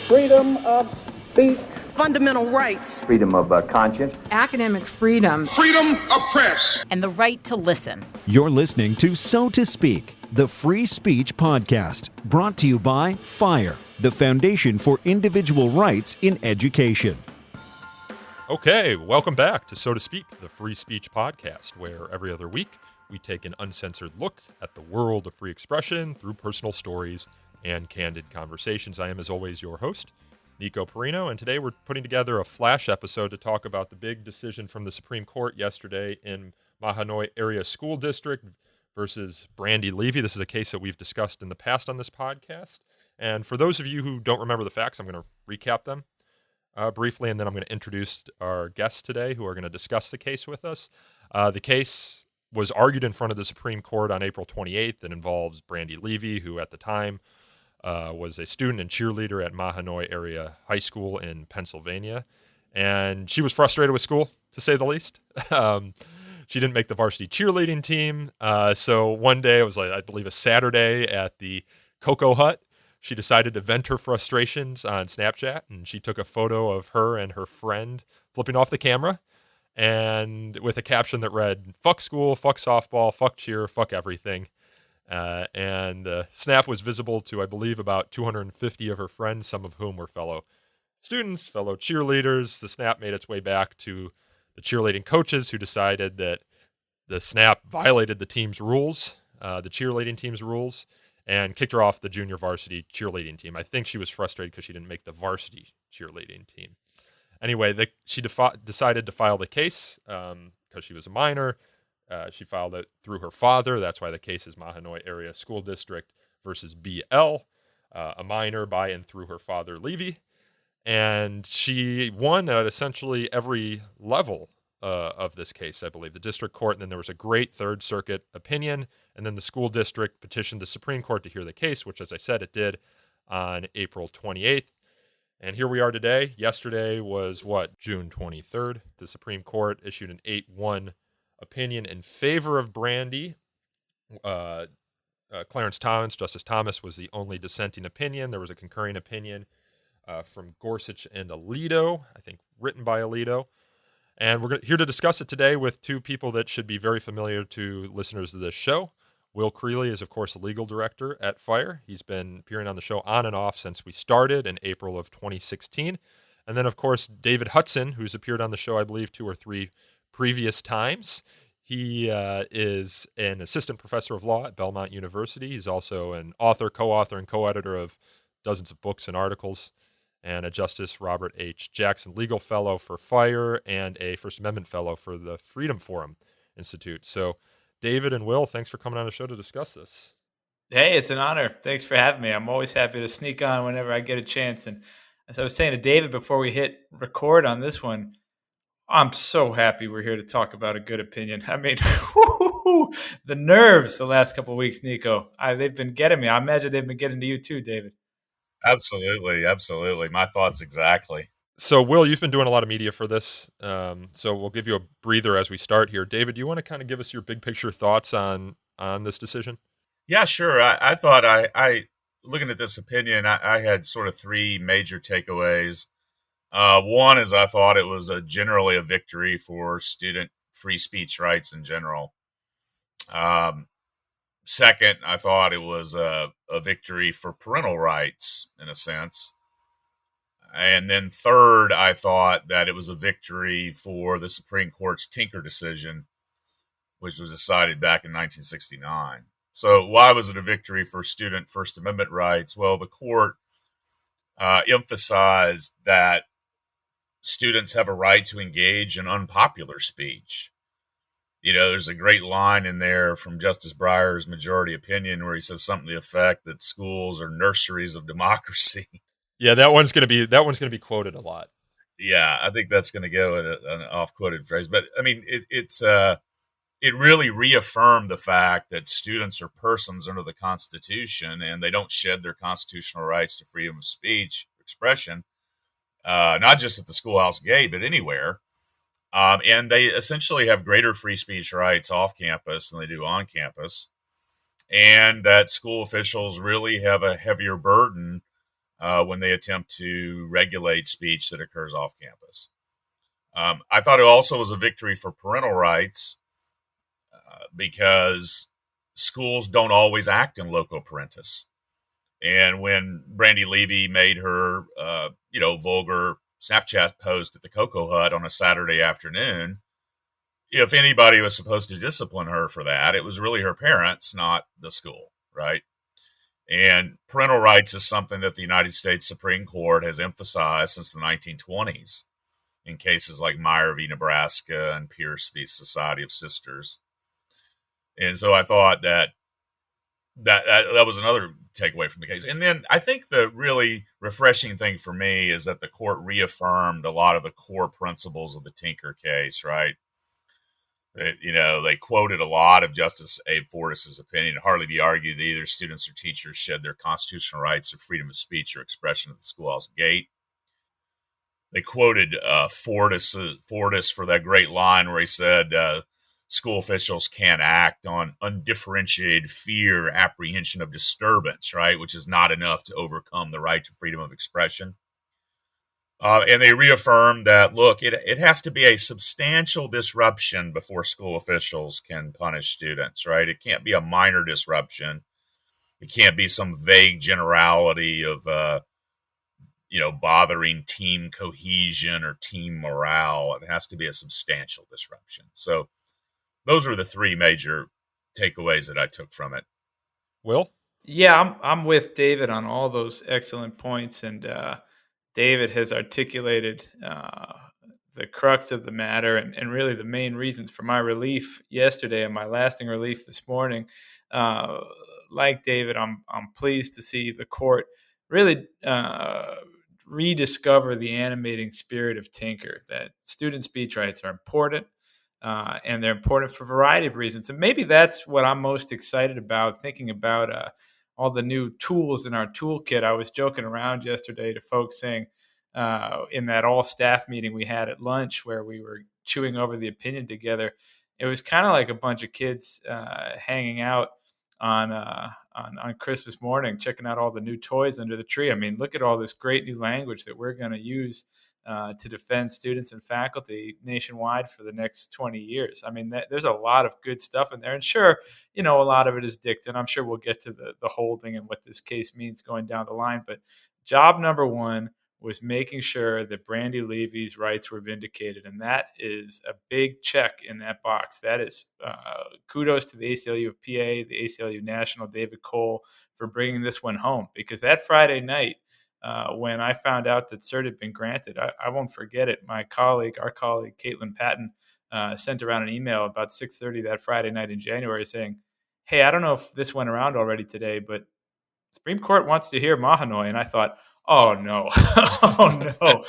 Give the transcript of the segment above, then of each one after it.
freedom of speech, fundamental rights, freedom of conscience, academic freedom, freedom of press, and the right to listen. You're listening to So to Speak, the free speech podcast, brought to you by FIRE, the Foundation for Individual Rights in Education. Okay, welcome back to So to Speak, the free speech podcast, where every other week we take an uncensored look at the world of free expression through personal stories and candid conversations. I am, as always, your host, Nico Perino, and today we're putting together a flash episode to talk about the big decision from the Supreme Court yesterday in Mahanoy Area School District versus Brandy Levy. This is a case that we've discussed in the past on this podcast, and for those of you who don't remember the facts, I'm going to recap them briefly, and then I'm going to introduce our guests today who are going to discuss the case with us. The case was argued in front of the Supreme Court on April 28th. It involves Brandy Levy, who at the time was a student and cheerleader at Mahanoy Area High School in Pennsylvania. And she was frustrated with school, to say the least. She didn't make the varsity cheerleading team. So one day, it was like, I believe a Saturday at the Cocoa Hut, she decided to vent her frustrations on Snapchat, and she took a photo of her and her friend flipping off the camera, and with a caption that read, "Fuck school, fuck softball, fuck cheer, fuck everything." And Snap was visible to, I believe, about 250 of her friends, some of whom were fellow students, fellow cheerleaders. The Snap made its way back to the cheerleading coaches, who decided that the Snap violated the team's rules, the cheerleading team's rules, and kicked her off the junior varsity cheerleading team. I think she was frustrated because she didn't make the varsity cheerleading team. Anyway, she decided to file the case because she was a minor. She filed it through her father. That's why the case is Mahanoy Area School District versus BL, a minor by and through her father, Levy. And she won at essentially every level of this case, I believe. The district court, and then there was a great Third Circuit opinion, and then the school district petitioned the Supreme Court to hear the case, which, as I said, it did on April 28th. And here we are today. Yesterday was, June 23rd. The Supreme Court issued an 8-1 opinion in favor of Brandy. Clarence Thomas, Justice Thomas, was the only dissenting opinion. There was a concurring opinion from Gorsuch and Alito, I think written by Alito. And we're here to discuss it today with two people that should be very familiar to listeners of this show. Will Creeley is, of course, a legal director at FIRE. He's been appearing on the show on and off since we started in April of 2016. And then, of course, David Hudson, who's appeared on the show, I believe, 2 or 3 previous times. He is an assistant professor of law at Belmont University. He's also an author, co-author, and co-editor of dozens of books and articles, and a Justice Robert H. Jackson Legal Fellow for FIRE and a First Amendment Fellow for the Freedom Forum Institute. So, David and Will, thanks for coming on the show to discuss this. Hey, it's an honor. Thanks for having me. I'm always happy to sneak on whenever I get a chance. And as I was saying to David before we hit record on this one, I'm so happy we're here to talk about a good opinion. I mean, the nerves the last couple of weeks, Nico. They've been getting me. I imagine they've been getting to you too, David. Absolutely. My thoughts exactly. So, Will, you've been doing a lot of media for this, so we'll give you a breather as we start here. David, do you want to kind of give us your big picture thoughts on this decision? Yeah, sure. I thought I looking at this opinion, I had sort of 3 major takeaways. One is I thought it was generally a victory for student free speech rights in general. Second, I thought it was a victory for parental rights in a sense. And then third, I thought that it was a victory for the Supreme Court's Tinker decision, which was decided back in 1969. So why was it a victory for student First Amendment rights? Well, the court emphasized that students have a right to engage in unpopular speech. You know, there's a great line in there from Justice Breyer's majority opinion where he says something to the effect that schools are nurseries of democracy. Yeah, that one's going to be quoted a lot. Yeah, I think that's going to go in an off-quoted phrase. But I mean, it really reaffirmed the fact that students are persons under the Constitution, and they don't shed their constitutional rights to freedom of speech, expression, not just at the schoolhouse gate, but anywhere. And they essentially have greater free speech rights off campus than they do on campus. And that school officials really have a heavier burden when they attempt to regulate speech that occurs off campus. I thought it also was a victory for parental rights because schools don't always act in loco parentis. And when Brandy Levy made her, vulgar Snapchat post at the Cocoa Hut on a Saturday afternoon, if anybody was supposed to discipline her for that, it was really her parents, not the school, right? And parental rights is something that the United States Supreme Court has emphasized since the 1920s in cases like Meyer v. Nebraska and Pierce v. Society of Sisters. And so I thought that was another takeaway from the case. And then I think the really refreshing thing for me is that the court reaffirmed a lot of the core principles of the Tinker case, right? They quoted a lot of Justice Abe Fortas's opinion. It hardly be argued that either students or teachers shed their constitutional rights of freedom of speech or expression at the schoolhouse gate. They quoted Fortas for that great line where he said, school officials can't act on undifferentiated fear, apprehension of disturbance, right, which is not enough to overcome the right to freedom of expression. And they reaffirmed that, look, it has to be a substantial disruption before school officials can punish students, right? It can't be a minor disruption. It can't be some vague generality of, bothering team cohesion or team morale. It has to be a substantial disruption. So those are the three major takeaways that I took from it. Will? Yeah, I'm with David on all those excellent points, and David has articulated the crux of the matter and really the main reasons for my relief yesterday and my lasting relief this morning. Like David, I'm pleased to see the court really rediscover the animating spirit of Tinker, that student speech rights are important. And they're important for a variety of reasons. And maybe that's what I'm most excited about, thinking about all the new tools in our toolkit. I was joking around yesterday to folks saying in that all-staff meeting we had at lunch where we were chewing over the opinion together, it was kind of like a bunch of kids hanging out on Christmas morning, checking out all the new toys under the tree. I mean, look at all this great new language that we're going to use to defend students and faculty nationwide for the next 20 years. I mean, there's a lot of good stuff in there. And sure, a lot of it is dicta. I'm sure we'll get to the holding and what this case means going down the line. But job number one was making sure that Brandy Levy's rights were vindicated. And that is a big check in that box. That is kudos to the ACLU of PA, the ACLU National, David Cole, for bringing this one home. Because that Friday night, when I found out that cert had been granted, I won't forget it. Our colleague, Caitlin Patton, sent around an email about 6:30 that Friday night in January saying, hey, I don't know if this went around already today, but Supreme Court wants to hear Mahanoy. And I thought, oh, no, oh, no,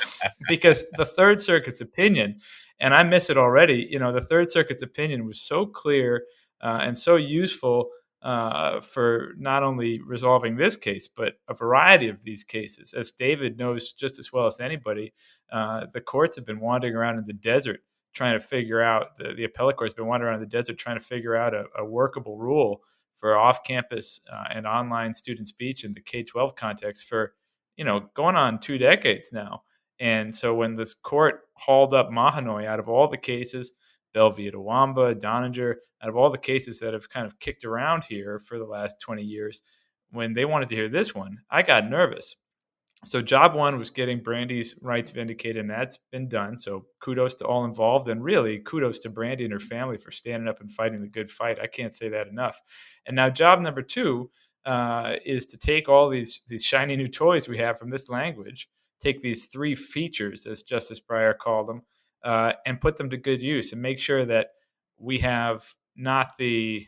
because the Third Circuit's opinion, and I miss it already, the Third Circuit's opinion was so clear and so useful for not only resolving this case, but a variety of these cases. As David knows just as well as anybody, the courts have been wandering around in the desert trying to figure out, the appellate court's been wandering around in the desert trying to figure out a workable rule for off-campus and online student speech in the K-12 context for, going on 2 decades now. And so when this court hauled up Mahanoy out of all the cases, Bellevue, Toowoomba, Donninger, out of all the cases that have kind of kicked around here for the last 20 years, when they wanted to hear this one, I got nervous. So job one was getting Brandy's rights vindicated, and that's been done. So kudos to all involved, and really kudos to Brandy and her family for standing up and fighting the good fight. I can't say that enough. And now job number two is to take all these shiny new toys we have from this language, take these 3 features, as Justice Breyer called them, and put them to good use and make sure that we have not the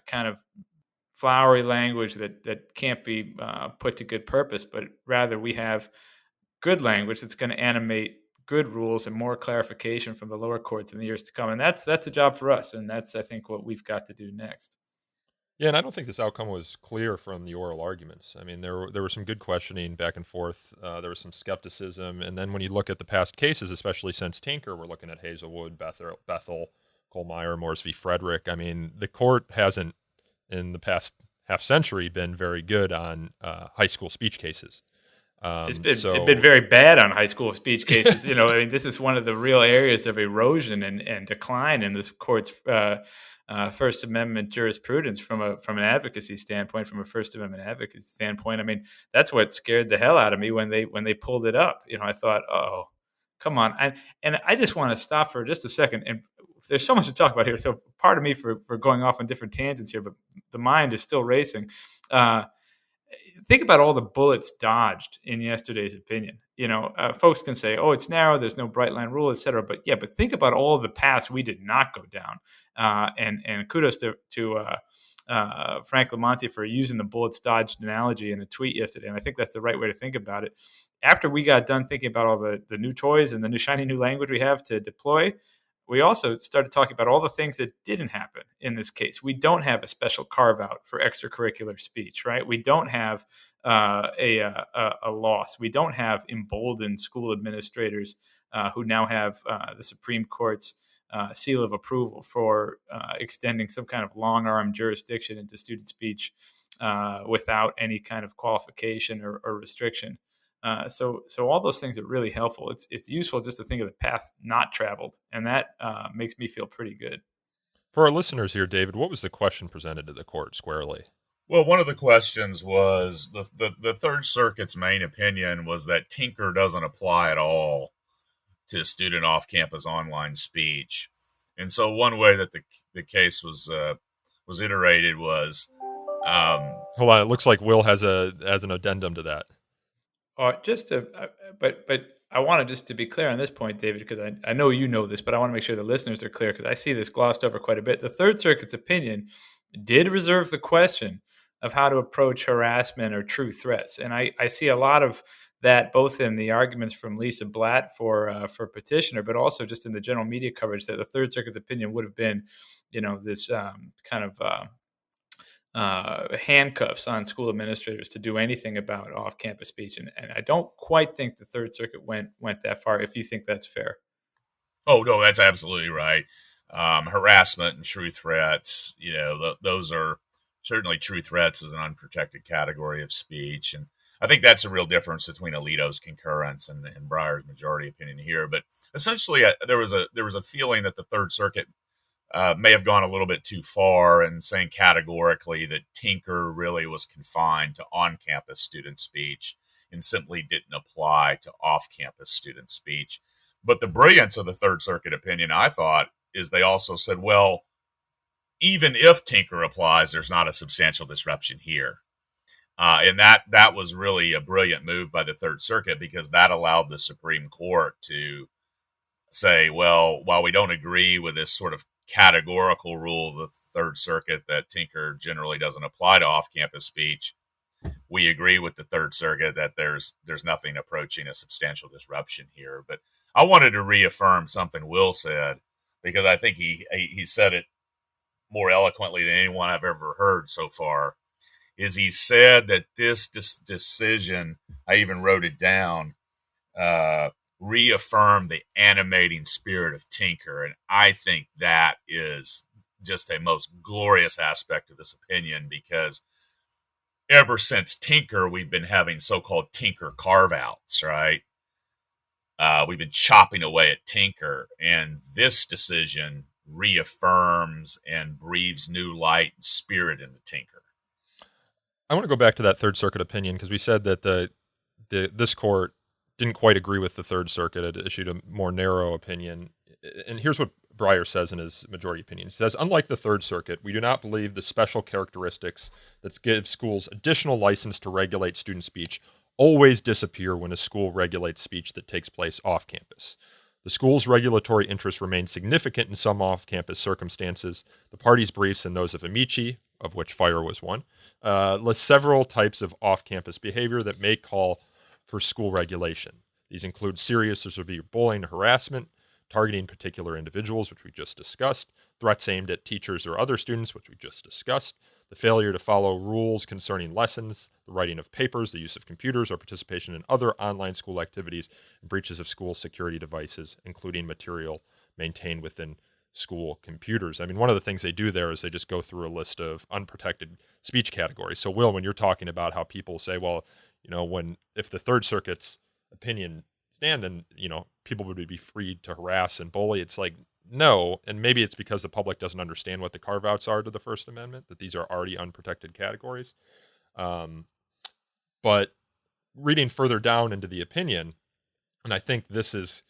kind of flowery language that can't be put to good purpose, but rather we have good language that's going to animate good rules and more clarification from the lower courts in the years to come. And that's a job for us. And that's, I think, what we've got to do next. Yeah, and I don't think this outcome was clear from the oral arguments. I mean, there were some good questioning back and forth. There was some skepticism. And then when you look at the past cases, especially since Tinker, we're looking at Hazelwood, Bethel, Kohlmeyer, Morris v. Frederick. I mean, the court hasn't, in the past half century, been very good on high school speech cases. It's So been very bad on high school speech cases. I mean, this is one of the real areas of erosion and decline in this court's First Amendment jurisprudence from an advocacy standpoint, from a First Amendment advocacy standpoint. I mean, that's what scared the hell out of me when they pulled it up. I thought, oh, come on, and I just want to stop for just a second. And there's so much to talk about here, so pardon me for going off on different tangents here, but the mind is still racing. Think about all the bullets dodged in yesterday's opinion. Folks can say, "Oh, it's narrow. There's no bright line rule, etc." But think about all of the paths we did not go down. And kudos to Frank Lamonti for using the bullets dodged analogy in a tweet yesterday. And I think that's the right way to think about it. After we got done thinking about all the new toys and the new shiny new language we have to deploy, we also started talking about all the things that didn't happen in this case. We don't have a special carve out for extracurricular speech, right? We don't have a loss. We don't have emboldened school administrators who now have the Supreme Court's seal of approval for extending some kind of long arm jurisdiction into student speech without any kind of qualification or restriction. So all those things are really helpful. It's useful just to think of the path not traveled, and that makes me feel pretty good. for our listeners here, David, what was the question presented to the court squarely? Well, one of the questions was the Third Circuit's main opinion was that Tinker doesn't apply at all to student off-campus online speech, and so one way that the case was iterated was. Hold on, it looks like Will has an addendum to that. But I want just to be clear on this point, David, because I know you know this, but I want to make sure the listeners are clear because I see this glossed over quite a bit. The Third Circuit's opinion did reserve the question of how to approach harassment or true threats, and I see a lot of that both in the arguments from Lisa Blatt for petitioner, but also just in the general media coverage that the Third Circuit's opinion would have been, this kind of handcuffs on school administrators to do anything about off-campus speech, and I don't quite think the Third Circuit went that far. If you think that's fair. Oh no, that's absolutely right. Harassment and true threats, those are certainly true threats is an unprotected category of speech, and I think that's a real difference between Alito's concurrence and Breyer's majority opinion here. But essentially, there was a feeling that the Third Circuit may have gone a little bit too far in saying categorically that Tinker really was confined to on-campus student speech and simply didn't apply to off-campus student speech. But the brilliance of the Third Circuit opinion, I thought, is they also said, well, even if Tinker applies, there's not a substantial disruption here. And that was really a brilliant move by the Third Circuit because that allowed the Supreme Court to say, well, while we don't agree with this sort of categorical rule of the Third Circuit that Tinker generally doesn't apply to off-campus speech, we agree with the Third Circuit that there's nothing approaching a substantial disruption here. But I wanted to reaffirm something Will said because I think he said it more eloquently than anyone I've ever heard so far. Is he said that this decision, I even wrote it down, reaffirmed the animating spirit of Tinker. And I think that is just a most glorious aspect of this opinion because ever since Tinker, we've been having so-called Tinker carve-outs, right? We've been chopping away at Tinker, and this decision reaffirms and breathes new light and spirit into Tinker. I want to go back to that Third Circuit opinion because we said that this court didn't quite agree with the Third Circuit. It issued a more narrow opinion. And here's what Breyer says in his majority opinion. He says, unlike the Third Circuit, we do not believe the special characteristics that give schools additional license to regulate student speech always disappear when a school regulates speech that takes place off campus. The school's regulatory interests remain significant in some off-campus circumstances. The parties' briefs and those of Amici, of which fire was one, list several types of off-campus behavior that may call for school regulation. These include serious or severe bullying or harassment, targeting particular individuals, which we just discussed, threats aimed at teachers or other students, which we just discussed, the failure to follow rules concerning lessons, the writing of papers, the use of computers, or participation in other online school activities, and breaches of school security devices, including material maintained within school computers. I mean, one of the things they do there is they just go through a list of unprotected speech categories. So, Will, when you're talking about how people say, well, if the Third Circuit's opinion stand, then, people would be free to harass and bully. It's like, no. And maybe it's because the public doesn't understand what the carve outs are to the First Amendment, that these are already unprotected categories. But reading further down into the opinion, and I think this is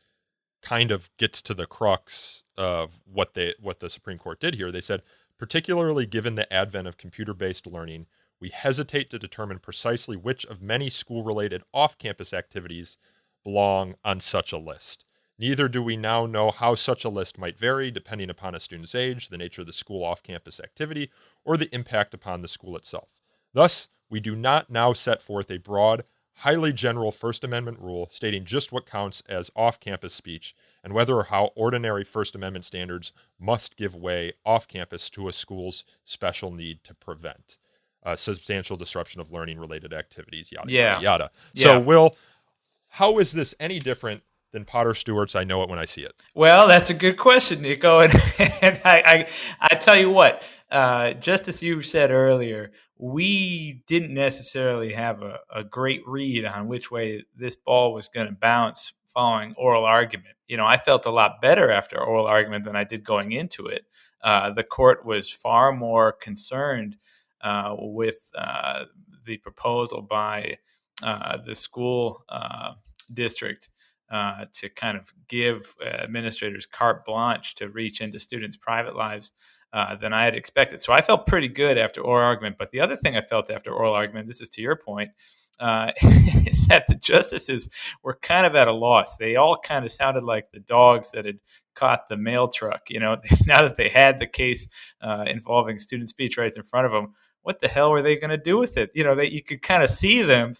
kind of gets to the crux of what the Supreme Court did here. They said, particularly given the advent of computer-based learning, we hesitate to determine precisely which of many school-related off-campus activities belong on such a list. Neither do we now know how such a list might vary depending upon a student's age, the nature of the school off-campus activity, or the impact upon the school itself. Thus, we do not now set forth a broad, highly general First Amendment rule stating just what counts as off-campus speech and whether or how ordinary First Amendment standards must give way off-campus to a school's special need to prevent substantial disruption of learning-related activities, yada, yada, yada. Yeah. So, Will, how is this any different than Potter Stewart's I Know It When I See It? Well, that's a good question, Nico. And I tell you what, just as you said earlier, we didn't necessarily have a great read on which way this ball was going to bounce following oral argument. I felt a lot better after oral argument than I did going into it. The court was far more concerned with the proposal by the school district to kind of give administrators carte blanche to reach into students' private lives than I had expected. So I felt pretty good after oral argument. But the other thing I felt after oral argument, this is to your point, is that the justices were kind of at a loss. They all kind of sounded like the dogs that had caught the mail truck. Now that they had the case involving student speech rights in front of them, what the hell were they going to do with it? That you could kind of see them,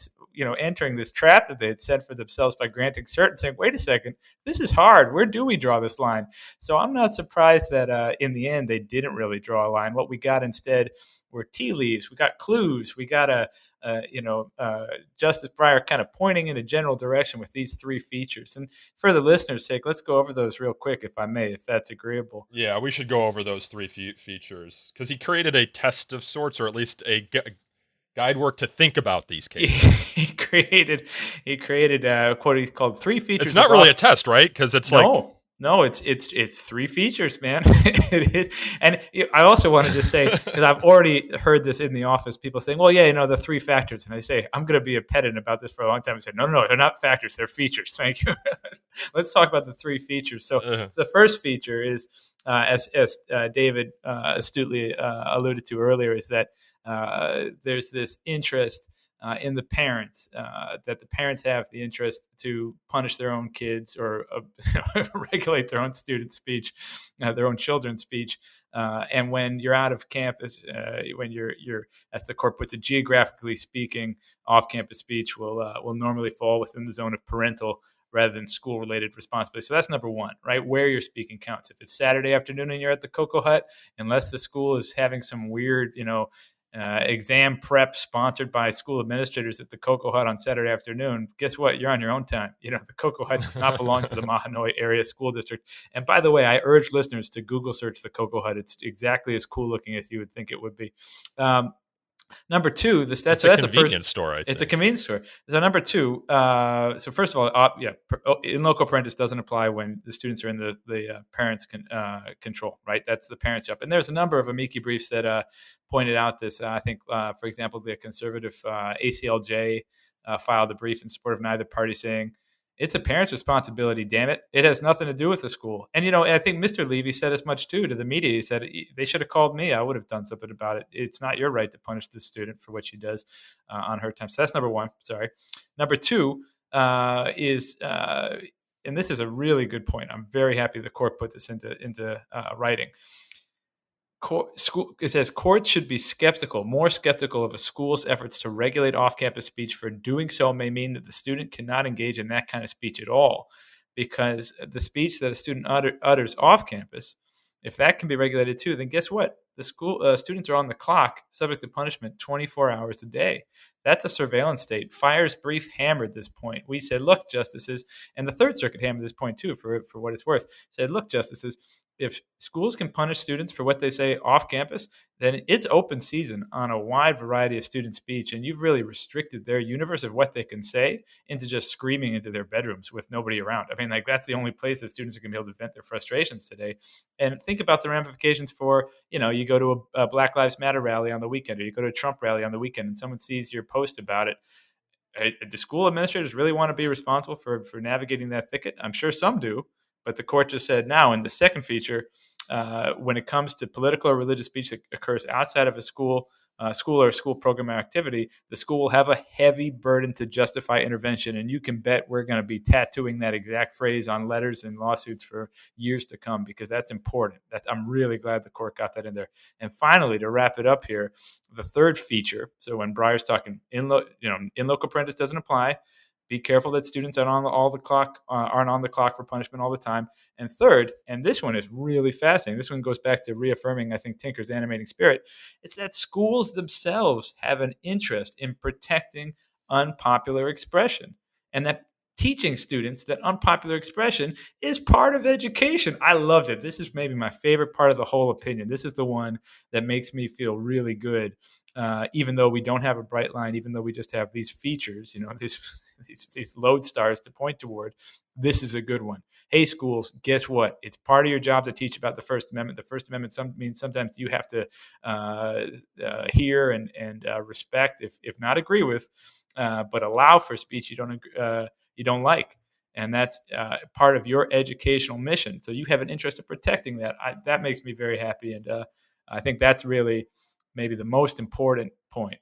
entering this trap that they had set for themselves by granting cert and saying, wait a second, this is hard. Where do we draw this line? So I'm not surprised that in the end they didn't really draw a line. What we got instead were tea leaves. We got clues. We got Justice Breyer kind of pointing in a general direction with these three features. And for the listeners' sake, let's go over those real quick, if I may, if that's agreeable. Yeah, we should go over those three features because he created a test of sorts, or at least a guide work to think about these cases. he created what he called three features. It's not really a test, right? Because it's No, it's three features, man. It is. And I also want to just say, because I've already heard this in the office, people saying, well, yeah, the three factors. And I say, I'm going to be a pedant about this for a long time. I say, no, they're not factors. They're features. Thank you. Let's talk about the three features. So the first feature is, as David astutely alluded to earlier, is that there's this interest in the parents, that the parents have the interest to punish their own kids or regulate their own student speech, their own children's speech. And when you're out of campus, when you're, as the court puts it, geographically speaking, off-campus speech will normally fall within the zone of parental rather than school-related responsibility. So that's number one, right? Where you're speaking counts. If it's Saturday afternoon and you're at the Cocoa Hut, unless the school is having some weird, exam prep sponsored by school administrators at the Cocoa Hut on Saturday afternoon, guess what? You're on your own time. The Cocoa Hut does not belong to the Mahanoy area school district. And by the way, I urge listeners to Google search the Cocoa Hut. It's exactly as cool looking as you would think it would be. Number two, that's a convenience store. I think. It's a convenience store. So number two, so first of all, in loco parentis doesn't apply when the students are in the parents' control, right? That's the parents' job. And there's a number of amici briefs that pointed out this. I think, for example, the conservative ACLJ filed a brief in support of neither party, saying it's a parent's responsibility. Damn it, it has nothing to do with the school. And I think Mr. Levy said as much too to the media. He said they should have called me. I would have done something about it. It's not your right to punish the student for what she does on her time. So that's number one. Sorry. Number two is, and this is a really good point. I'm very happy the court put this into writing. It says courts should be more skeptical of a school's efforts to regulate off-campus speech, for doing so may mean that the student cannot engage in that kind of speech at all, because the speech that a student utters off-campus, if that can be regulated too, then guess what? The school students are on the clock, subject to punishment 24 hours a day. That's a surveillance state. Fire's brief hammered this point. We said, look, justices, and the Third Circuit hammered this point too, for what it's worth. Said, look, justices, if schools can punish students for what they say off campus, then it's open season on a wide variety of student speech, and you've really restricted their universe of what they can say into just screaming into their bedrooms with nobody around. I mean, like, that's the only place that students are going to be able to vent their frustrations today. And think about the ramifications for, you go to a Black Lives Matter rally on the weekend, or you go to a Trump rally on the weekend, and someone sees your post about it. The school administrators really want to be responsible for navigating that thicket? I'm sure some do, but the court just said now in the second feature, when it comes to political or religious speech that occurs outside of a school or school program or activity, the school will have a heavy burden to justify intervention. And you can bet we're going to be tattooing that exact phrase on letters and lawsuits for years to come, because that's important. I'm really glad the court got that in there. And finally, to wrap it up here, the third feature. So when Breyer's talking in loco parentis doesn't apply. Be careful that students aren't on the clock for punishment all the time. And third, and this one is really fascinating. This one goes back to reaffirming, I think, Tinker's animating spirit. It's that schools themselves have an interest in protecting unpopular expression, and that teaching students that unpopular expression is part of education. I loved it. This is maybe my favorite part of the whole opinion. This is the one that makes me feel really good. Even though we don't have a bright line, even though we just have these features, these lodestars to point toward, this is a good one. Hey, schools, guess what? It's part of your job to teach about the First Amendment. The First Amendment means sometimes you have to hear and respect, if not agree with, but allow for speech you don't like. And that's part of your educational mission. So you have an interest in protecting that. That makes me very happy. And I think that's really maybe the most important point.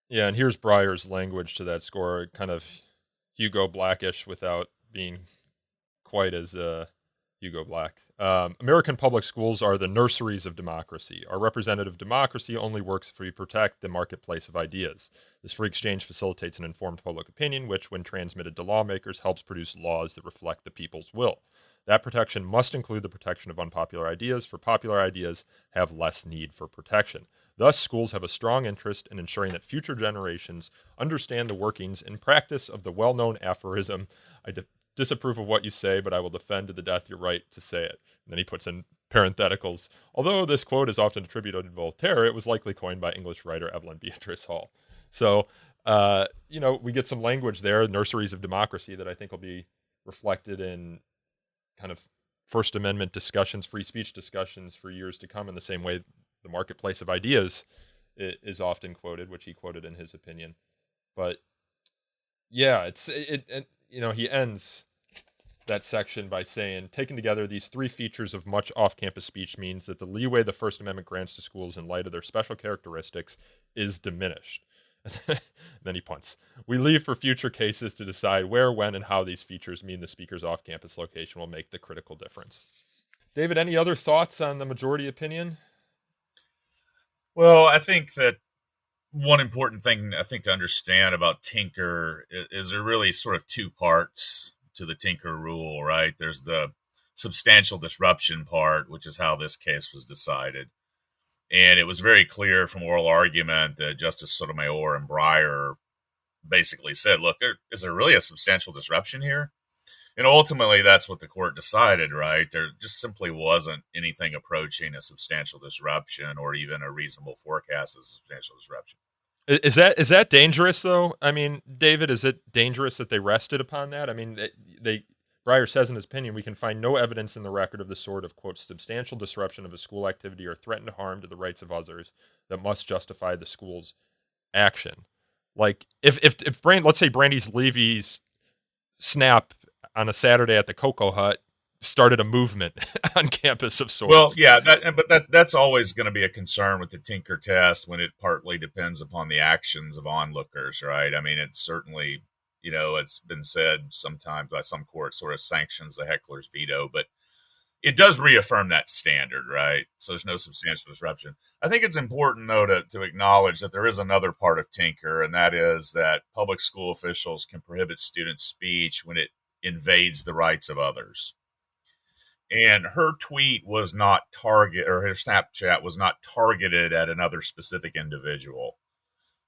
Yeah, and here's Breyer's language to that score, kind of Hugo Blackish without being quite as Hugo Black. American public schools are the nurseries of democracy. Our representative democracy only works if we protect the marketplace of ideas. This free exchange facilitates an informed public opinion, which, when transmitted to lawmakers, helps produce laws that reflect the people's will. That protection must include the protection of unpopular ideas, for popular ideas have less need for protection. Thus, schools have a strong interest in ensuring that future generations understand the workings and practice of the well-known aphorism, I disapprove of what you say, but I will defend to the death your right to say it. And then he puts in parentheticals. Although this quote is often attributed to Voltaire, it was likely coined by English writer Evelyn Beatrice Hall. So, we get some language there, nurseries of democracy, that I think will be reflected in kind of First Amendment discussions, free speech discussions for years to come, in the same way the marketplace of ideas is often quoted, which he quoted in his opinion. But yeah, he ends that section by saying, taken together, these three features of much off-campus speech means that the leeway the First Amendment grants to schools in light of their special characteristics is diminished. Then he punts. We leave for future cases to decide where, when, and how these features mean the speaker's off-campus location will make the critical difference. David, any other thoughts on the majority opinion? Well, I think that one important thing I think to understand about Tinker is there really sort of two parts to the Tinker rule, right? There's the substantial disruption part, which is how this case was decided. And it was very clear from oral argument that Justice Sotomayor and Breyer basically said, look, is there really a substantial disruption here? And ultimately, that's what the court decided, right? There just simply wasn't anything approaching a substantial disruption or even a reasonable forecast of substantial disruption. Is that dangerous, though? I mean, David, is it dangerous that they rested upon that? I mean, Breyer says in his opinion, we can find no evidence in the record of the sort of, quote, substantial disruption of a school activity or threatened harm to the rights of others that must justify the school's action. Like, if let's say Brandeis Levy's snap on a Saturday at the Cocoa Hut started a movement on campus of sorts. Well, yeah, that's always going to be a concern with the Tinker test when it partly depends upon the actions of onlookers, right? I mean, it's certainly, it's been said sometimes by some courts sort of sanctions the heckler's veto, but it does reaffirm that standard, right? So there's no substantial disruption. I think it's important, though, to acknowledge that there is another part of Tinker, and that is that public school officials can prohibit student speech when it invades the rights of others. And her tweet was not her Snapchat was not targeted at another specific individual.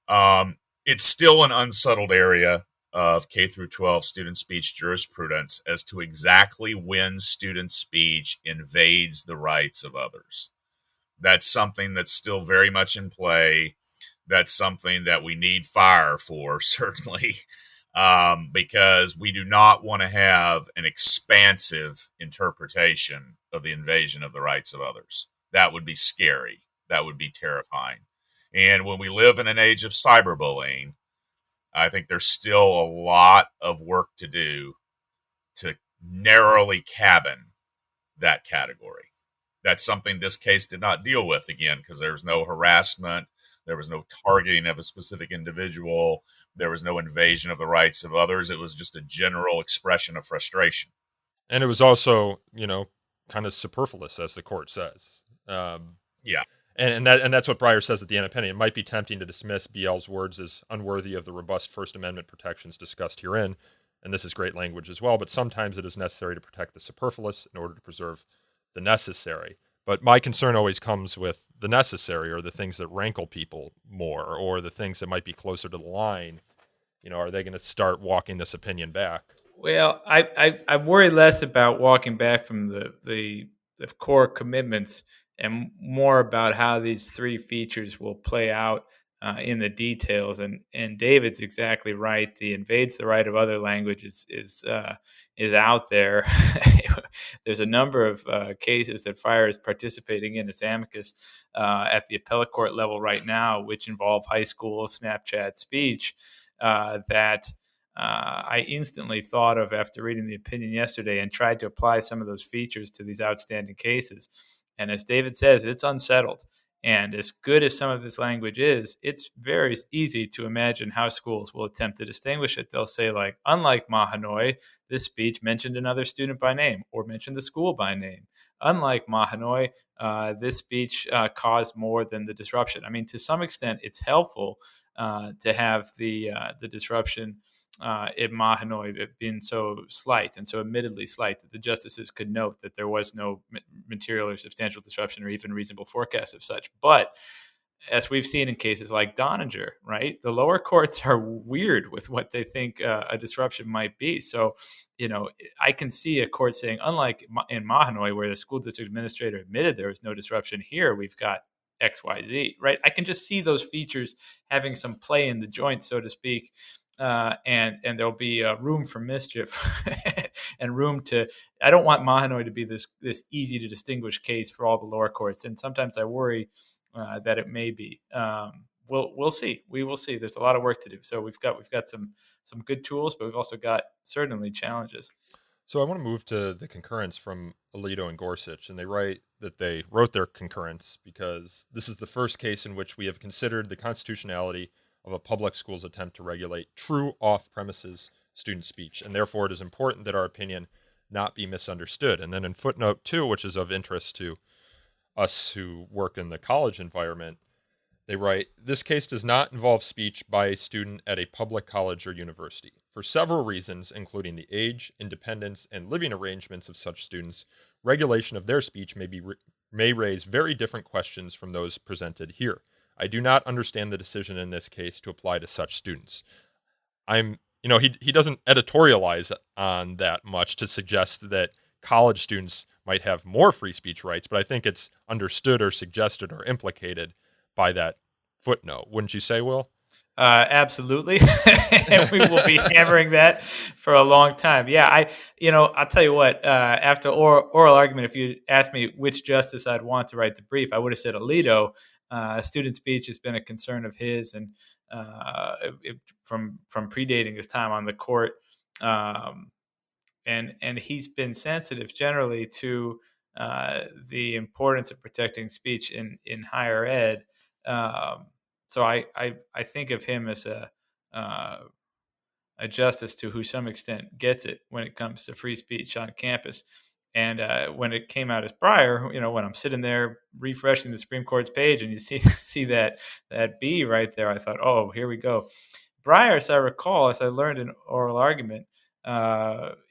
It's still an unsettled area of K through 12 student speech jurisprudence as to exactly when student speech invades the rights of others. That's something that's still very much in play. That's something that we need fire for, certainly, because we do not want to have an expansive interpretation of the invasion of the rights of others. That would be scary. That would be terrifying. And when we live in an age of cyberbullying, I think there's still a lot of work to do to narrowly cabin that category. That's something this case did not deal with, again, because there's no harassment, there was no targeting of a specific individual, there was no invasion of the rights of others. It was just a general expression of frustration. And it was also, kind of superfluous, as the court says. Yeah. And that's what Breyer says at the end of the opinion. It might be tempting to dismiss BL's words as unworthy of the robust First Amendment protections discussed herein, and this is great language as well, but sometimes it is necessary to protect the superfluous in order to preserve the necessary. But my concern always comes with the necessary, or the things that rankle people more, or the things that might be closer to the line. Are they going to start walking this opinion back? Well, I worry less about walking back from the core commitments and more about how these three features will play out in the details. And David's exactly right. The invades the right of other languages is out there. There's a number of cases that FIRE is participating in as amicus at the appellate court level right now, which involve high school Snapchat speech that I instantly thought of after reading the opinion yesterday and tried to apply some of those features to these outstanding cases. And as David says, it's unsettled. And as good as some of this language is, it's very easy to imagine how schools will attempt to distinguish it. They'll say, like, unlike Mahanoy, this speech mentioned another student by name or mentioned the school by name. Unlike Mahanoy, this speech caused more than the disruption. I mean, to some extent, it's helpful to have the disruption in Mahanoy being so slight and so admittedly slight that the justices could note that there was no material or substantial disruption or even reasonable forecast of such. But as we've seen in cases like Donninger, right, the lower courts are weird with what they think a disruption might be. So, I can see a court saying, unlike in Mahanoy, where the school district administrator admitted there was no disruption, here we've got XYZ, right? I can just see those features having some play in the joint, so to speak. And there'll be room for mischief and room to. I don't want Mahanoy to be this easy to distinguish case for all the lower courts, and sometimes I worry that it may be. We'll see. We will see. There's a lot of work to do. So we've got some good tools, but we've also got certainly challenges. So I want to move to the concurrence from Alito and Gorsuch, and they write that they wrote their concurrence because this is the first case in which we have considered the constitutionality of a public school's attempt to regulate true off-premises student speech, and therefore it is important that our opinion not be misunderstood. And then in footnote 2, which is of interest to us who work in the college environment, they write, this case does not involve speech by a student at a public college or university. For several reasons, including the age, independence, and living arrangements of such students, regulation of their speech may raise very different questions from those presented here. I do not understand the decision in this case to apply to such students. He doesn't editorialize on that much to suggest that college students might have more free speech rights, but I think it's understood or suggested or implicated by that footnote. Wouldn't you say, Will? Absolutely. And we will be hammering that for a long time. Yeah, I'll tell you what, after oral argument, if you asked me which justice I'd want to write the brief, I would have said Alito. Student speech has been a concern of his, and from predating his time on the court, and he's been sensitive generally to the importance of protecting speech in higher ed. So I think of him as a justice to who some extent gets it when it comes to free speech on campus. And when it came out as Breyer, when I'm sitting there refreshing the Supreme Court's page and you see that B right there, I thought, oh, here we go. Breyer, as I recall, as I learned in oral argument,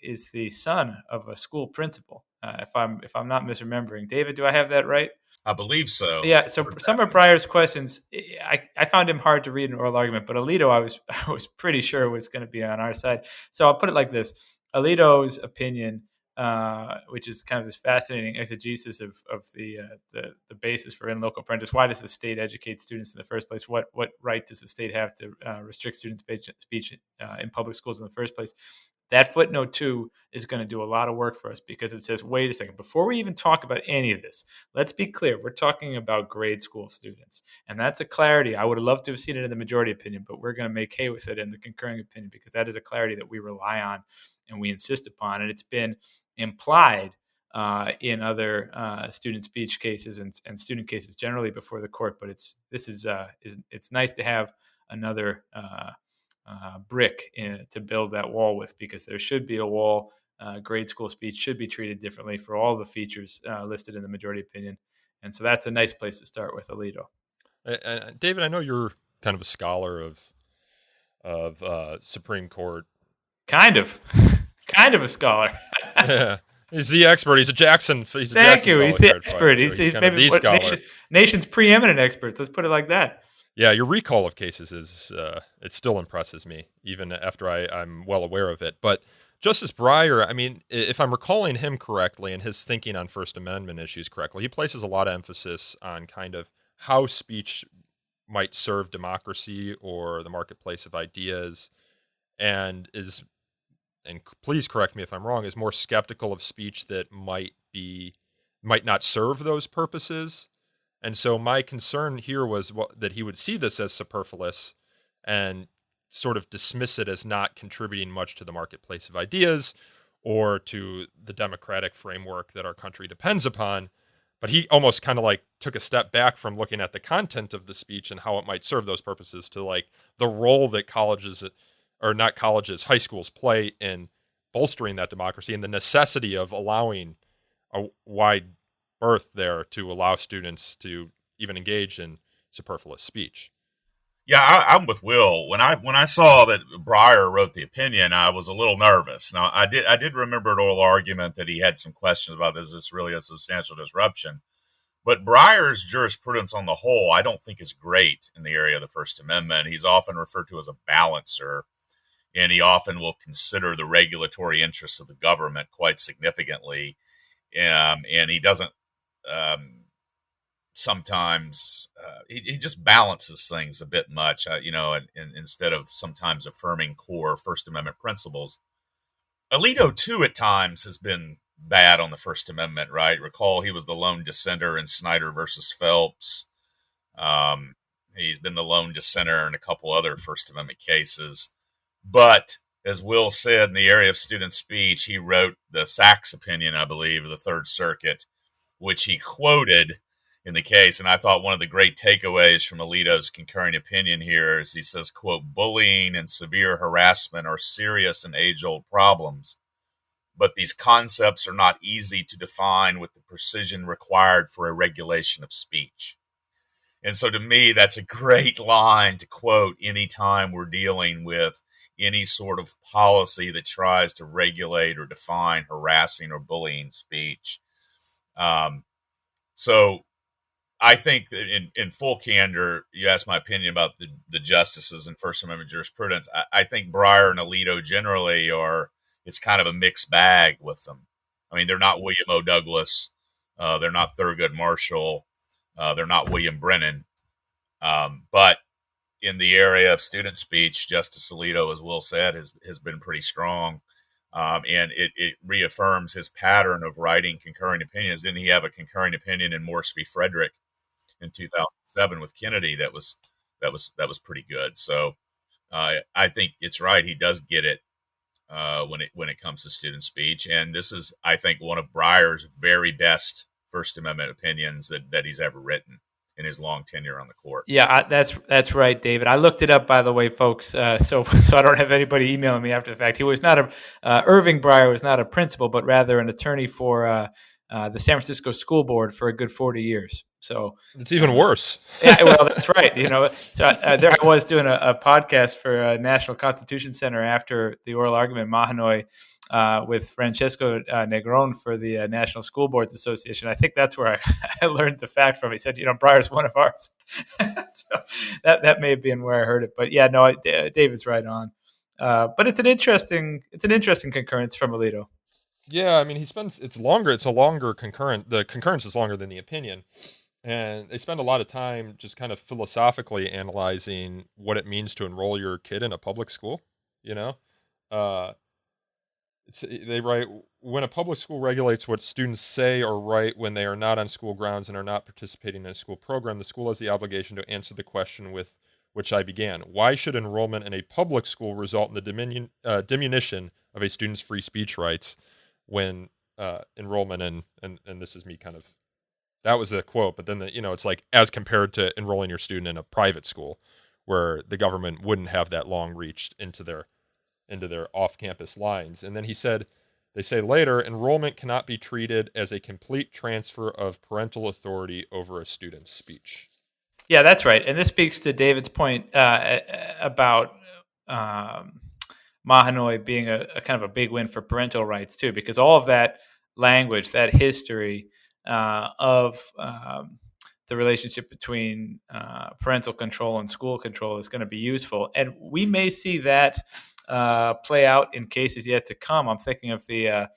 is the son of a school principal. If I'm not misremembering, David, do I have that right? I believe so. Yeah, so some of Breyer's questions, I found him hard to read in oral argument, but Alito, I was pretty sure was going to be on our side. So I'll put it like this: Alito's opinion, which is kind of this fascinating exegesis of the basis for in loco parentis. Why does the state educate students in the first place? What right does the state have to restrict students' speech in public schools in the first place? That footnote 2 is going to do a lot of work for us because it says, wait a second, before we even talk about any of this, let's be clear. We're talking about grade school students. And that's a clarity. I would have loved to have seen it in the majority opinion, but we're going to make hay with it in the concurring opinion because that is a clarity that we rely on and we insist upon. And it's been implied in other student speech cases and student cases generally before the court. But it's nice to have another brick to build that wall with, because there should be a wall. Grade school speech should be treated differently for all the features listed in the majority opinion. And so that's a nice place to start with Alito. David, I know you're kind of a scholar of Supreme Court. Kind of a scholar. Yeah. He's the expert. He's a Jackson. Thank you. He's the expert. He's maybe the nation's preeminent experts. Let's put it like that. Yeah, your recall of cases is it still impresses me, even after I'm well aware of it. But Justice Breyer, I mean, if I'm recalling him correctly and his thinking on First Amendment issues correctly, he places a lot of emphasis on kind of how speech might serve democracy or the marketplace of ideas, and please correct me if I'm wrong, is more skeptical of speech that might not serve those purposes. And so my concern here was that he would see this as superfluous and sort of dismiss it as not contributing much to the marketplace of ideas or to the democratic framework that our country depends upon. But he almost kind of like took a step back from looking at the content of the speech and how it might serve those purposes to like the role that high schools play in bolstering that democracy and the necessity of allowing a wide berth there to allow students to even engage in superfluous speech. Yeah, I'm with Will. When I saw that Breyer wrote the opinion, I was a little nervous. Now, I did remember an oral argument that he had some questions about, is this really a substantial disruption? But Breyer's jurisprudence on the whole, I don't think is great in the area of the First Amendment. He's often referred to as a balancer, and he often will consider the regulatory interests of the government quite significantly. And he doesn't sometimes he just balances things a bit much, and instead of sometimes affirming core First Amendment principles. Alito, too, at times has been bad on the First Amendment, right? Recall he was the lone dissenter in Snyder versus Phelps. He's been the lone dissenter in a couple other First Amendment cases. But as Will said, in the area of student speech, he wrote the Sachs opinion, I believe, of the Third Circuit, which he quoted in the case. And I thought one of the great takeaways from Alito's concurring opinion here is he says, quote, bullying and severe harassment are serious and age-old problems, but these concepts are not easy to define with the precision required for a regulation of speech. And so to me, that's a great line to quote anytime we're dealing with any sort of policy that tries to regulate or define harassing or bullying speech. So I think that in full candor, you asked my opinion about the justices in First Amendment jurisprudence. I think Breyer and Alito generally it's kind of a mixed bag with them. I mean, they're not William O. Douglas. They're not Thurgood Marshall. They're not William Brennan. But in the area of student speech, Justice Alito, as Will said, has been pretty strong. And it reaffirms his pattern of writing concurring opinions. Didn't he have a concurring opinion in Morse v. Frederick in 2007 with Kennedy that was pretty good? So I think it's right. He does get it when it comes to student speech. And this is, I think, one of Breyer's very best First Amendment opinions that he's ever written in his long tenure on the court. Yeah, that's right, David. I looked it up, by the way, folks, so I don't have anybody emailing me after the fact. He was not Irving Breyer was not a principal, but rather an attorney for the San Francisco School Board for a good 40 years. So it's even worse. Yeah, well, that's right. So there I was doing a podcast for National Constitution Center after the oral argument in Mahanoy, with Francesco Negron for the National School Boards Association. I think that's where I learned the fact from. He said, Breyer's one of ours. So that may have been where I heard it. But yeah, no, David's right on. But it's an interesting concurrence from Alito. Yeah, I mean, it's longer. It's a longer concurrent. The concurrence is longer than the opinion. And they spend a lot of time just kind of philosophically analyzing what it means to enroll your kid in a public school. You know, uh, they write, when a public school regulates what students say or write when they are not on school grounds and are not participating in a school program, the school has the obligation to answer the question with which I began. Why should enrollment in a public school result in the diminution of a student's free speech rights when enrollment in, and this is me kind of, that was the quote, but then it's like, as compared to enrolling your student in a private school where the government wouldn't have that long reach into their off-campus lines. And then he said, they say later, enrollment cannot be treated as a complete transfer of parental authority over a student's speech. Yeah, that's right. And this speaks to David's point about Mahanoy being a kind of a big win for parental rights too, because all of that language, that history of the relationship between parental control and school control is going to be useful. And we may see that play out in cases yet to come. I'm thinking of the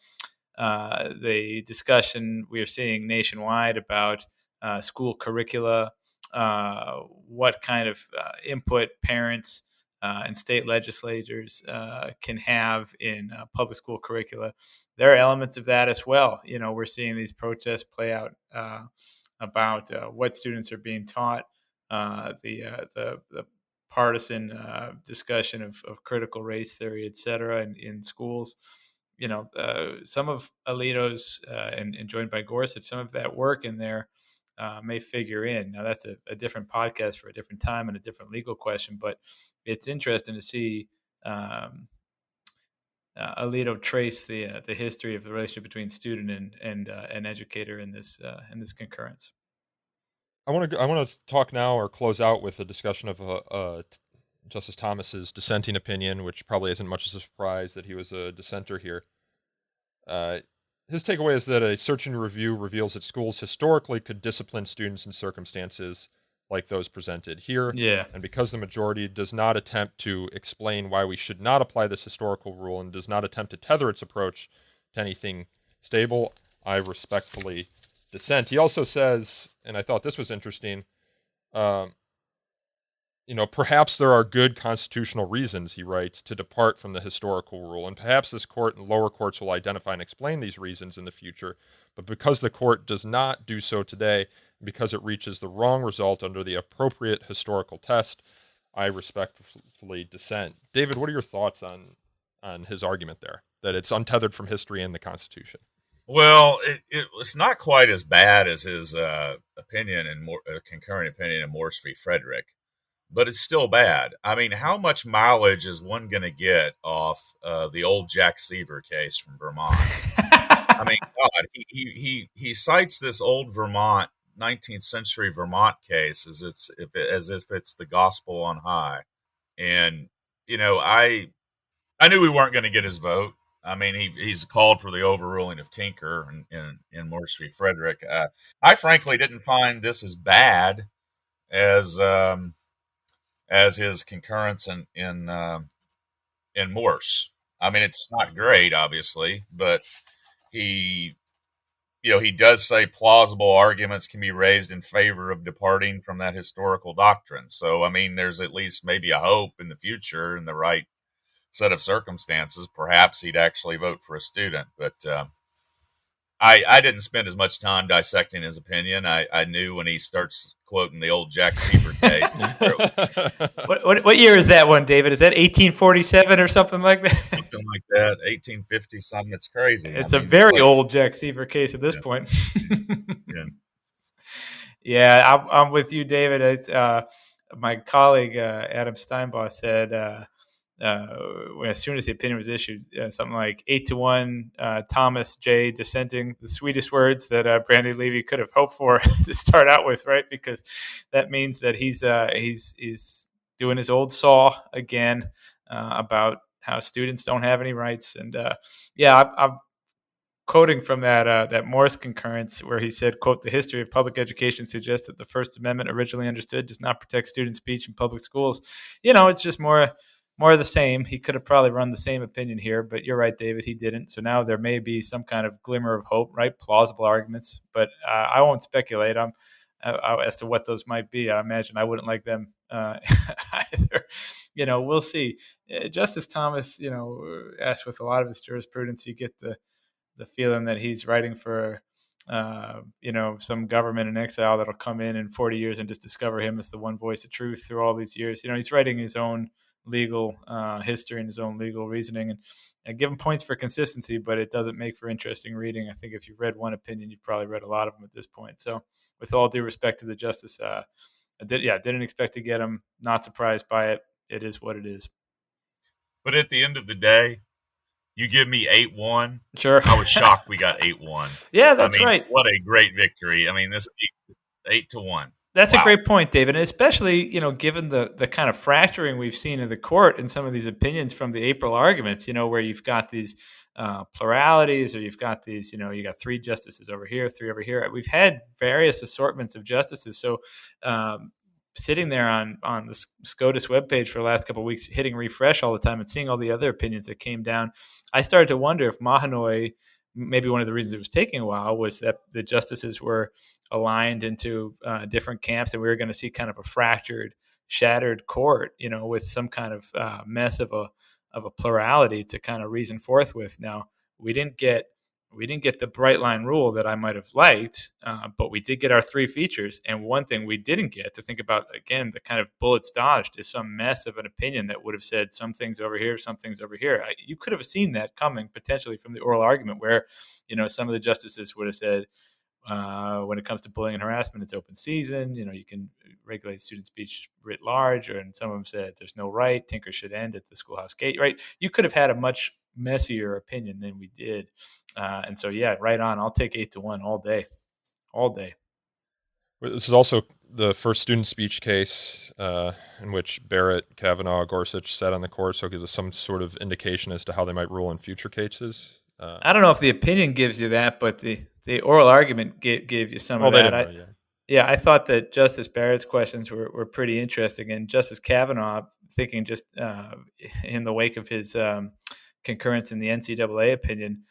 discussion we are seeing nationwide about school curricula, what kind of input parents and state legislators can have in public school curricula. There are elements of that as well. We're seeing these protests play out about what students are being taught, the partisan discussion of critical race theory, et cetera, in schools. Some of Alito's and joined by Gorsuch, some of that work in there may figure in. Now, that's a different podcast for a different time and a different legal question, but it's interesting to see Alito trace the history of the relationship between student and educator in this concurrence. I want to talk now or close out with a discussion of Justice Thomas's dissenting opinion, which probably isn't much of a surprise that he was a dissenter here. His takeaway is that a search and review reveals that schools historically could discipline students in circumstances like those presented here. Yeah. And because the majority does not attempt to explain why we should not apply this historical rule and does not attempt to tether its approach to anything stable, I respectfully dissent. He also says, and I thought this was interesting, perhaps there are good constitutional reasons, he writes, to depart from the historical rule, and perhaps this court and lower courts will identify and explain these reasons in the future. But because the court does not do so today, and because it reaches the wrong result under the appropriate historical test, I respectfully dissent. David, what are your thoughts on his argument there, that it's untethered from history and the Constitution? Well, it's not quite as bad as his opinion and concurrent opinion in Morse v. Frederick, but it's still bad. I mean, how much mileage is one going to get off the old Jack Seaver case from Vermont? I mean, God, he cites this old 19th century Vermont case as if it's the gospel on high, and I knew we weren't going to get his vote. I mean, he's called for the overruling of Tinker in Morse v. Frederick. I frankly didn't find this as bad as his concurrence in Morse. I mean, it's not great, obviously, but he does say plausible arguments can be raised in favor of departing from that historical doctrine. So, I mean, there's at least maybe a hope in the future in the right set of circumstances. Perhaps he'd actually vote for a student, but I didn't spend as much time dissecting his opinion. I knew when he starts quoting the old Jack Seaver case. What year is that one, David? Is that 1847 or something like that? Something like that, 1850 something. It's crazy. It's a very old Jack Seaver case at this point. Yeah. Yeah, I'm with you, David. It's, my colleague Adam Steinbaugh said as soon as the opinion was issued, something like 8-1 Thomas J dissenting, the sweetest words that Brandy Levy could have hoped for to start out with, right? Because that means that he's doing his old saw again about how students don't have any rights. And I'm quoting from that Morse concurrence where he said, quote, "The history of public education suggests that the First Amendment, originally understood, does not protect student speech in public schools." It's just more of the same. He could have probably run the same opinion here, but you're right, David, he didn't. So now there may be some kind of glimmer of hope, right? Plausible arguments, but I won't speculate as to what those might be. I imagine I wouldn't like them either. We'll see. Justice Thomas, asked with a lot of his jurisprudence, you get the feeling that he's writing for, some government in exile that'll come in 40 years and just discover him as the one voice of truth through all these years. He's writing his own legal history and his own legal reasoning, and give him points for consistency, but it doesn't make for interesting reading. I think if you've read one opinion, you've probably read a lot of them at this point. So with all due respect to the justice, I didn't expect to get him. Not surprised by it. It is what it is. But at the end of the day, you give me 8-1. Sure. I was shocked we got 8-1. Yeah, that's right. What a great victory. I mean, this 8-1. That's Wow. a great point, David. And especially, given the kind of fracturing we've seen in the court in some of these opinions from the April arguments, where you've got these pluralities, or you've got these, you got 3 justices over here, 3 over here. We've had various assortments of justices. So sitting there on the SCOTUS webpage for the last couple of weeks, hitting refresh all the time and seeing all the other opinions that came down, I started to wonder if Mahanoy, maybe one of the reasons it was taking a while was that the justices were aligned into different camps, and we were going to see kind of a fractured, shattered court, with some kind of mess of a plurality to kind of reason forth with. Now, we didn't get the bright line rule that I might have liked, but we did get our 3 features. And one thing we didn't get to think about, again, the kind of bullets dodged, is some mess of an opinion that would have said some things over here, some things over here. You could have seen that coming potentially from the oral argument where, some of the justices would have said, when it comes to bullying and harassment, it's open season. You can regulate student speech writ large. And some of them said there's no right. Tinker should end at the schoolhouse gate, right? You could have had a much messier opinion than we did. And so, yeah, right on. I'll take 8-1 all day. All day. This is also the first student speech case in which Barrett, Kavanaugh, Gorsuch sat on the court, so it gives us some sort of indication as to how they might rule in future cases. I don't know if the opinion gives you that, but the oral argument gave you some of that. I thought that Justice Barrett's questions were pretty interesting, and Justice Kavanaugh, thinking just in the wake of his concurrence in the NCAA opinion,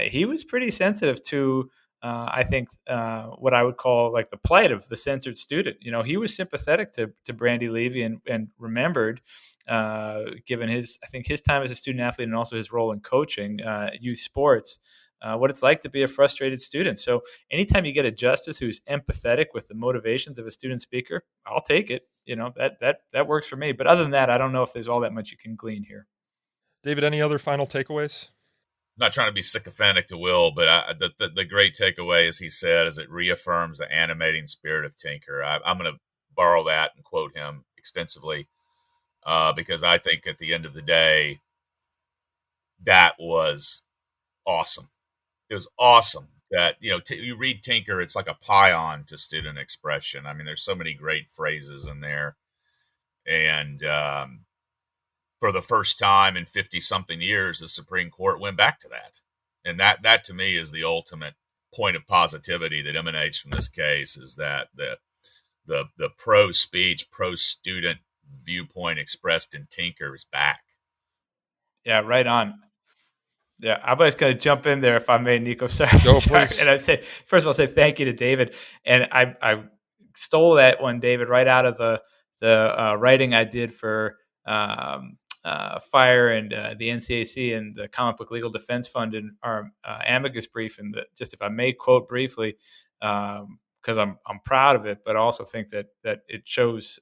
he was pretty sensitive to, I think, what I would call like the plight of the censored student. He was sympathetic to Brandy Levy and remembered, given his time as a student athlete and also his role in coaching youth sports, what it's like to be a frustrated student. So anytime you get a justice who's empathetic with the motivations of a student speaker, I'll take it. That works for me. But other than that, I don't know if there's all that much you can glean here. David, any other final takeaways? I'm not trying to be sycophantic to Will, but the great takeaway, as he said, is it reaffirms the animating spirit of Tinker. I'm going to borrow that and quote him extensively because I think at the end of the day, that was awesome. It was awesome that, you read Tinker, it's like a paean to student expression. I mean, there's so many great phrases in there. And for the first time in 50-something years, the Supreme Court went back to that. And that to me is the ultimate point of positivity that emanates from this case, is that the pro-speech, pro-student viewpoint expressed in Tinker is back. Yeah, right on. Yeah, I'm just going to jump in there if I may, Nico. Sorry. Go, please. And I say, first of all, say thank you to David. And I stole that one, David, right out of the writing I did for Fire and the NCAC and the Comic Book Legal Defense Fund in our amicus brief. And just if I may quote briefly, because I'm proud of it, but I also think that it shows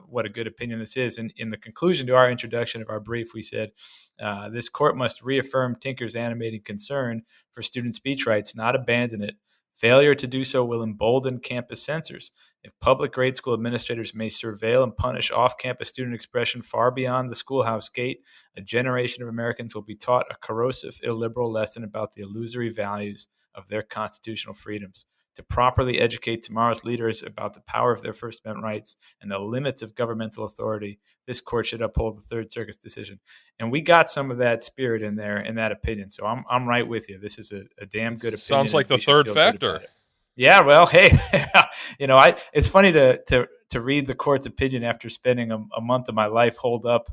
what a good opinion this is. And in the conclusion to our introduction of our brief, we said, this court must reaffirm Tinker's animating concern for student speech rights, not abandon it. Failure to do so will embolden campus censors. If public grade school administrators may surveil and punish off-campus student expression far beyond the schoolhouse gate, a generation of Americans will be taught a corrosive, illiberal lesson about the illusory values of their constitutional freedoms. to properly educate tomorrow's leaders about the power of their First Amendment rights and the limits of governmental authority, this court should uphold the Third Circuit's decision. And we got some of that spirit in there in that opinion. So I'm right with you. This is a damn good opinion. Sounds like the third factor. Yeah, well, hey, it's funny to read the court's opinion after spending a month of my life holed up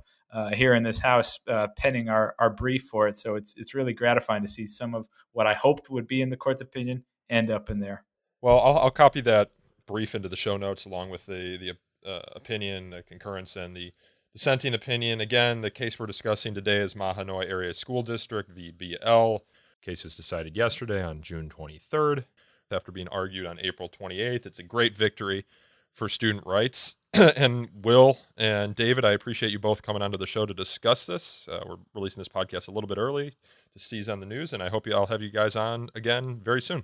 here in this house penning our brief for it. So it's really gratifying to see some of what I hoped would be in the court's opinion end up in there. Well, I'll copy that brief into the show notes along with the opinion, the concurrence, and the dissenting opinion. Again, the case we're discussing today is Mahanoy Area School District v. BL. Case was decided yesterday on June 23rd. After being argued on April 28th. It's a great victory for student rights. And Will and David, I appreciate you both coming onto the show to discuss this. We're releasing this podcast a little bit early to seize on the news, and I hope I'll have you guys on again very soon.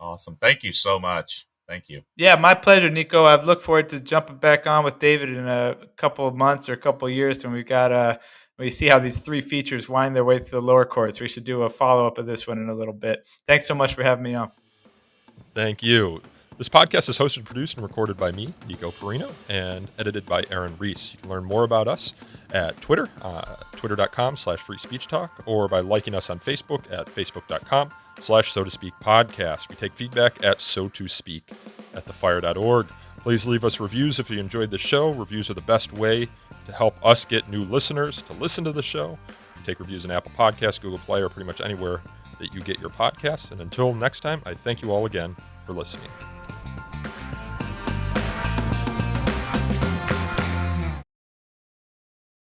Awesome. Thank you so much. Thank you. Yeah, my pleasure, Nico. I look forward to jumping back on with David in a couple of months or a couple of years when we see how these three features wind their way through the lower courts. We should do a follow-up of this one in a little bit. Thanks so much for having me on. Thank you. This podcast is hosted, produced, and recorded by me, Nico Perino, and edited by Aaron Reese. You can learn more about us at Twitter, twitter.com/free speech talk, or by liking us on Facebook at facebook.com/so to speak podcast. We take feedback at so to speak at thefire.org. Please leave us reviews if you enjoyed the show. Reviews are the best way to help us get new listeners to listen to the show. Take reviews in Apple Podcasts, Google Play, or pretty much anywhere that you get your podcasts. And until next time, I thank you all again for listening.